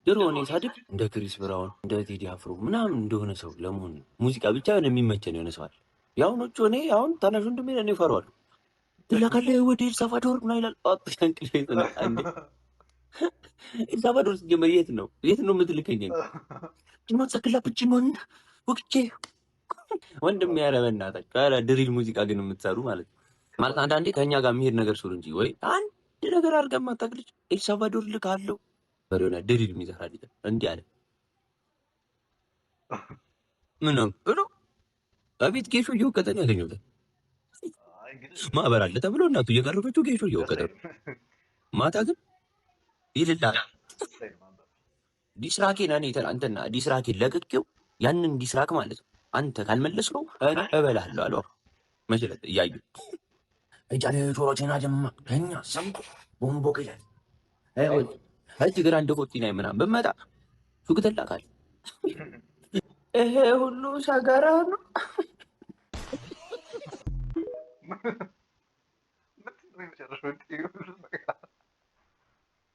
ድሮ እኔ ሳድግ እንደ ክሪስ ብራውን እንደ ቴዲ አፍሮ ምናምን እንደሆነ ሰው ለመሆን ሙዚቃ ብቻ የሚመቸን የሆነ ሰው አለ። የአሁኖቹ እኔ አሁን ታናሽ ወንድሜ እኔ እፈራዋለሁ። ትላካለህ ወደ ኤልሳልቫዶር ምናምን ይላል። እንቅልፌ ተነሳ እንዴ! ኤልሳልቫዶር ስትጀምር የት ነው የምትልከኝ? ጭኖ ተክላ ብቻውን ወቅቼ ወንድሜ ኧረ በእናታችሁ ኧረ ድሪል ሙዚቃ ግን የምትሰሩ ማለት አንዳንዴ ከእኛ ጋር የሚሄድ ነገር ስሩ እንጂ ወይ አንድ ነገር አድርገን ማታቅልጭ ኤልሳልቫዶር ልካለሁ በሆነ ድሪል የሚሰራ ልጅ እንዲህ አለ። ምን ነው ብሎ አቤት ጌሾ እየወቀጠን ያገኘሁት ማህበር አለ ተብሎ እናቱ እየቀረበችው ጌሾ እየወቀጠ ማታ ግን ይልላል ዲስራኬን እኔ ትናንትና ዲስራኬን ለቅቄው ያንን ዲስራክ ማለት ነው አንተ ካልመለስከው እበላለሁ አለው። መሰለት እያዩ እጃለ ጆሮቼና ጀማ ከኛ ሰምቶ ቦምቦ ከያዝ እጅ ግራ እንደ ኮቲና ምናምን በመጣ ሱቅ ተላካል። ይሄ ሁሉ ሻጋራ ነው።